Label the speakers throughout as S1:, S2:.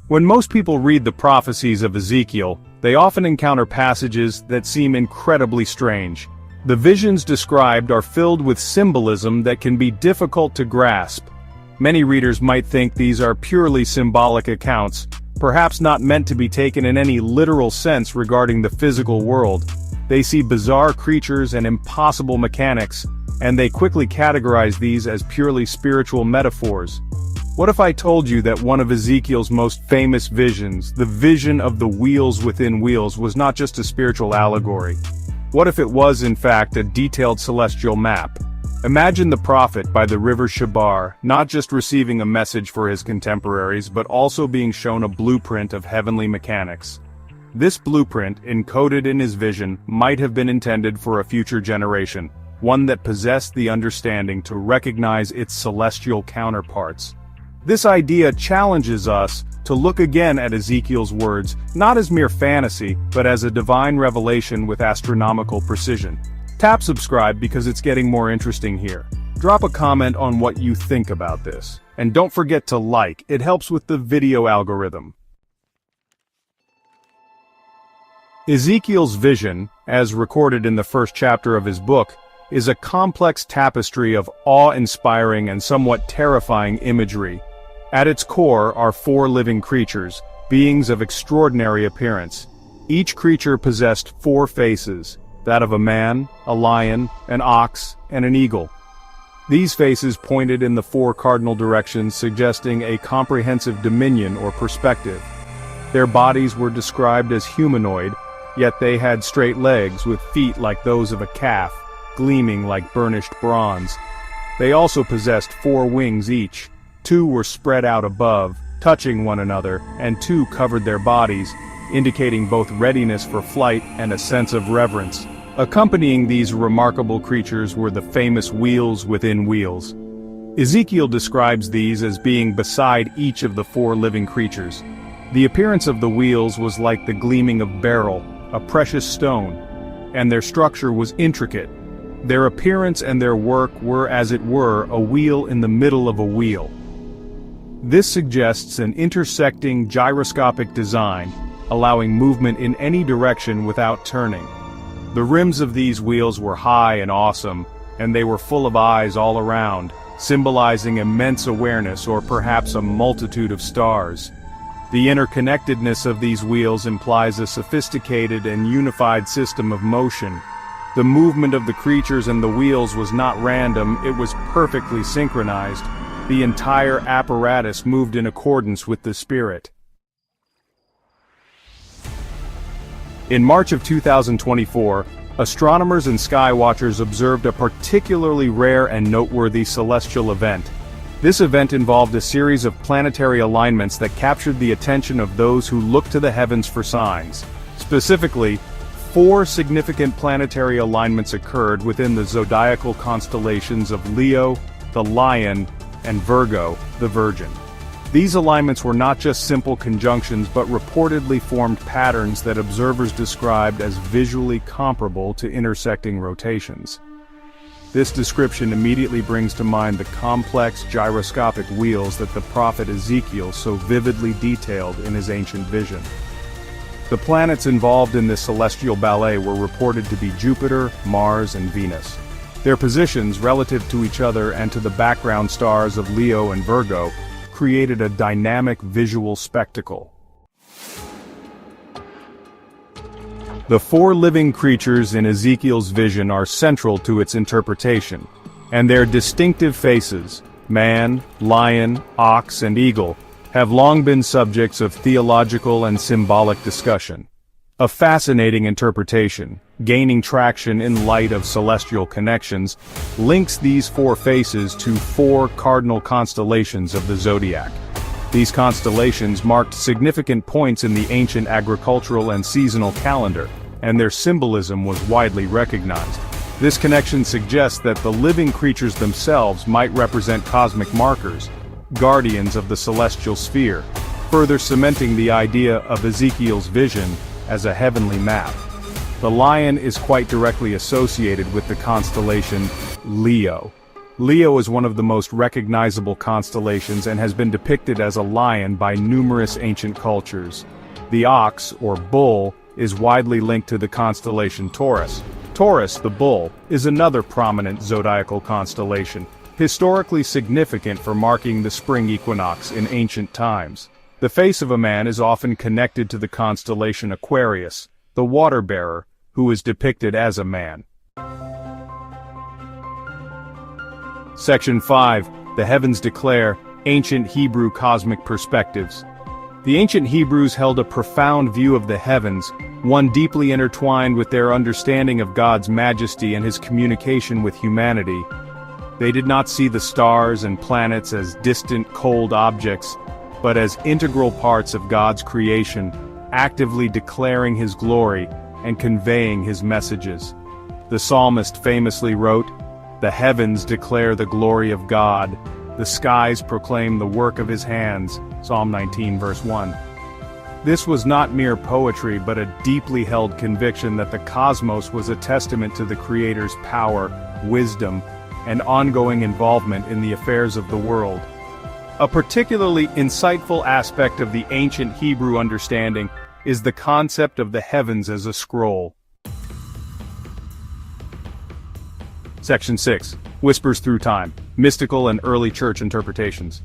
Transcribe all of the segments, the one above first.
S1: When most people read the prophecies of Ezekiel, they often encounter passages that seem incredibly strange. The visions described are filled with symbolism that can be difficult to grasp. Many readers might think these are purely symbolic accounts, perhaps not meant to be taken in any literal sense regarding the physical world. They see bizarre creatures and impossible mechanics, and they quickly categorize these as purely spiritual metaphors. What if I told you that one of Ezekiel's most famous visions, the vision of the wheels within wheels, was not just a spiritual allegory? What if it was, in fact, a detailed celestial map? Imagine the prophet by the river Shabar, not just receiving a message for his contemporaries but also being shown a blueprint of heavenly mechanics. This blueprint, encoded in his vision, might have been intended for a future generation, one that possessed the understanding to recognize its celestial counterparts. This idea challenges us to look again at Ezekiel's words, not as mere fantasy, but as a divine revelation with astronomical precision. Tap subscribe because it's getting more interesting here. Drop a comment on what you think about this. And don't forget to like, it helps with the video algorithm. Ezekiel's vision, as recorded in the first chapter of his book, is a complex tapestry of awe-inspiring and somewhat terrifying imagery. At its core are four living creatures, beings of extraordinary appearance. Each creature possessed four faces, that of a man, a lion, an ox, and an eagle. These faces pointed in the four cardinal directions, suggesting a comprehensive dominion or perspective. Their bodies were described as humanoid, yet they had straight legs with feet like those of a calf, gleaming like burnished bronze. They also possessed four wings each. Two were spread out above, touching one another, and two covered their bodies, indicating both readiness for flight and a sense of reverence. Accompanying these remarkable creatures were the famous wheels within wheels. Ezekiel describes these as being beside each of the four living creatures. The appearance of the wheels was like the gleaming of beryl, a precious stone, and their structure was intricate. Their appearance and their work were, as it were, a wheel in the middle of a wheel. This suggests an intersecting gyroscopic design, allowing movement in any direction without turning. The rims of these wheels were high and awesome, and they were full of eyes all around, symbolizing immense awareness or perhaps a multitude of stars. The interconnectedness of these wheels implies a sophisticated and unified system of motion. The movement of the creatures and the wheels was not random, it was perfectly synchronized. The entire apparatus moved in accordance with the spirit. In March of 2024, astronomers and sky watchers observed a particularly rare and noteworthy celestial event. This event involved a series of planetary alignments that captured the attention of those who looked to the heavens for signs. Specifically, four significant planetary alignments occurred within the zodiacal constellations of Leo, the Lion, and Virgo, the Virgin. These alignments were not just simple conjunctions but reportedly formed patterns that observers described as visually comparable to intersecting rotations. This description immediately brings to mind the complex gyroscopic wheels that the prophet Ezekiel so vividly detailed in his ancient vision. The planets involved in this celestial ballet were reported to be Jupiter, Mars, and Venus. Their positions relative to each other and to the background stars of Leo and Virgo created a dynamic visual spectacle. The four living creatures in Ezekiel's vision are central to its interpretation, and their distinctive faces, man, lion, ox, and eagle, have long been subjects of theological and symbolic discussion. A fascinating interpretation, gaining traction in light of celestial connections, links these four faces to four cardinal constellations of the zodiac. These constellations marked significant points in the ancient agricultural and seasonal calendar, and their symbolism was widely recognized. This connection suggests that the living creatures themselves might represent cosmic markers, guardians of the celestial sphere, further cementing the idea of Ezekiel's vision as a heavenly map. The lion is quite directly associated with the constellation Leo. Leo is one of the most recognizable constellations and has been depicted as a lion by numerous ancient cultures. The ox, or bull, is widely linked to the constellation Taurus. Taurus, the bull, is another prominent zodiacal constellation, historically significant for marking the spring equinox in ancient times. The face of a man is often connected to the constellation Aquarius, the water-bearer, who is depicted as a man. Section 5. The Heavens Declare, Ancient Hebrew Cosmic Perspectives. The ancient Hebrews held a profound view of the heavens, one deeply intertwined with their understanding of God's majesty and his communication with humanity. They did not see the stars and planets as distant, cold objects, but as integral parts of God's creation, actively declaring his glory and conveying his messages. The psalmist famously wrote, "The heavens declare the glory of God, the skies proclaim the work of his hands," Psalm 19 verse 1. This was not mere poetry but a deeply held conviction that the cosmos was a testament to the Creator's power, wisdom, and ongoing involvement in the affairs of the world. A particularly insightful aspect of the ancient Hebrew understanding is the concept of the heavens as a scroll. Section 6. Whispers Through Time, Mystical and Early Church Interpretations.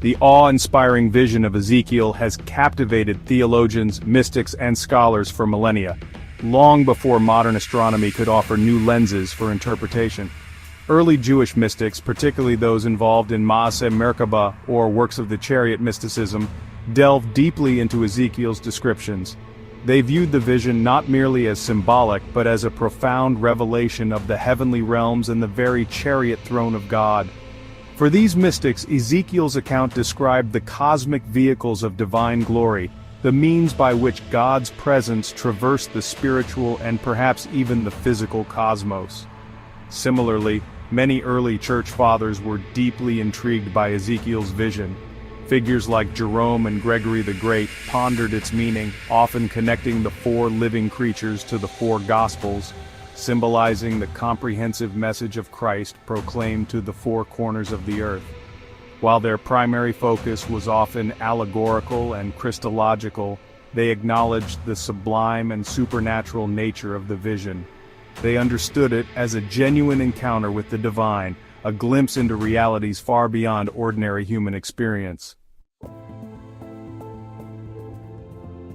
S1: The awe-inspiring vision of Ezekiel has captivated theologians, mystics, and scholars for millennia, long before modern astronomy could offer new lenses for interpretation. Early Jewish mystics, particularly those involved in Maaseh Merkabah or works of the chariot mysticism, delved deeply into Ezekiel's descriptions. They viewed the vision not merely as symbolic but as a profound revelation of the heavenly realms and the very chariot throne of God. For these mystics, Ezekiel's account described the cosmic vehicles of divine glory, the means by which God's presence traversed the spiritual and perhaps even the physical cosmos. Similarly, many early church fathers were deeply intrigued by Ezekiel's vision. Figures like Jerome and Gregory the Great pondered its meaning, often connecting the four living creatures to the four Gospels, symbolizing the comprehensive message of Christ proclaimed to the four corners of the earth. While their primary focus was often allegorical and Christological, they acknowledged the sublime and supernatural nature of the vision. They understood it as a genuine encounter with the divine, a glimpse into realities far beyond ordinary human experience.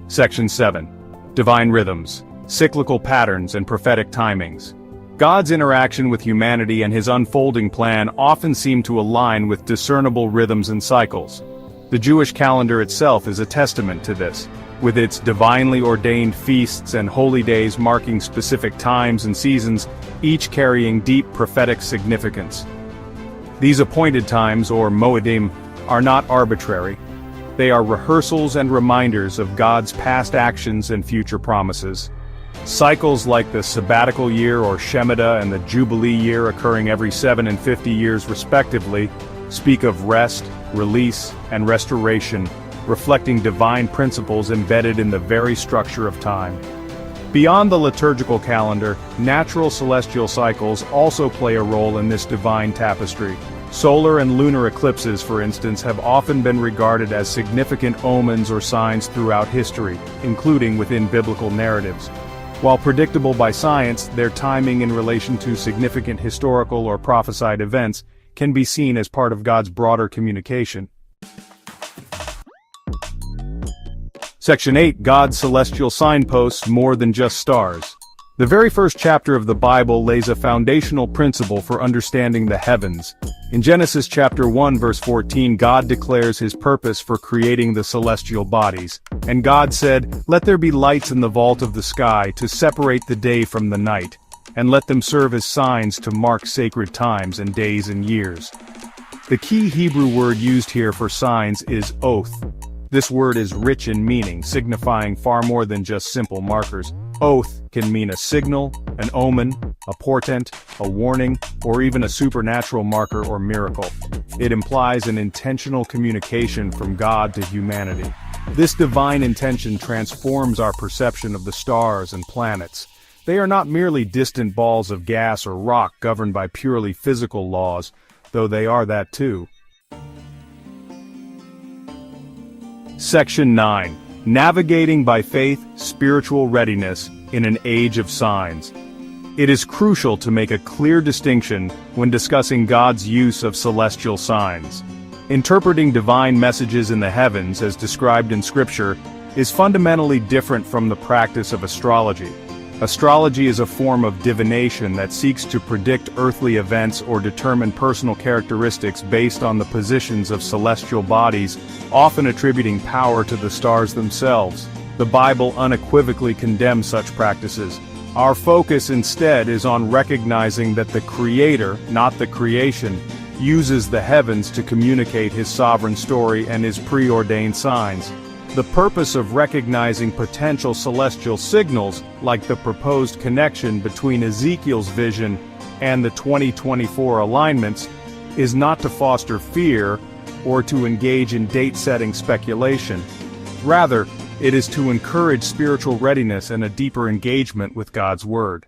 S1: Section 7. Divine Rhythms, Cyclical Patterns and Prophetic Timings. God's interaction with humanity and his unfolding plan often seem to align with discernible rhythms and cycles. The Jewish calendar itself is a testament to this, with its divinely ordained feasts and holy days marking specific times and seasons, each carrying deep prophetic significance. These appointed times, or moedim, are not arbitrary. They are rehearsals and reminders of God's past actions and future promises. Cycles like the sabbatical year or Shemitah and the Jubilee year, occurring every 7 and 50 years respectively, speak of rest, release, and restoration, reflecting divine principles embedded in the very structure of time. Beyond the liturgical calendar, natural celestial cycles also play a role in this divine tapestry. Solar and lunar eclipses, for instance, have often been regarded as significant omens or signs throughout history, including within biblical narratives. While predictable by science, their timing in relation to significant historical or prophesied events can be seen as part of God's broader communication. Section 8. God's Celestial Signposts, More Than Just Stars. The very first chapter of the Bible lays a foundational principle for understanding the heavens. In Genesis chapter 1 verse 14, God declares his purpose for creating the celestial bodies. And God said, "Let there be lights in the vault of the sky to separate the day from the night, and let them serve as signs to mark sacred times and days and years." The key Hebrew word used here for signs is oath. This word is rich in meaning, signifying far more than just simple markers. Oath can mean a signal, an omen, a portent, a warning, or even a supernatural marker or miracle. It implies an intentional communication from God to humanity. This divine intention transforms our perception of the stars and planets. They are not merely distant balls of gas or rock governed by purely physical laws, though they are that too. Section 9. Navigating by Faith, Spiritual Readiness in an Age of Signs. It is crucial to make a clear distinction when discussing God's use of celestial signs. Interpreting divine messages in the heavens as described in Scripture is fundamentally different from the practice of astrology. Astrology is a form of divination that seeks to predict earthly events or determine personal characteristics based on the positions of celestial bodies, often attributing power to the stars themselves. The Bible unequivocally condemns such practices. Our focus instead is on recognizing that the Creator, not the creation, uses the heavens to communicate His sovereign story and His preordained signs. The purpose of recognizing potential celestial signals, like the proposed connection between Ezekiel's vision and the 2024 alignments, is not to foster fear or to engage in date-setting speculation. Rather, it is to encourage spiritual readiness and a deeper engagement with God's Word.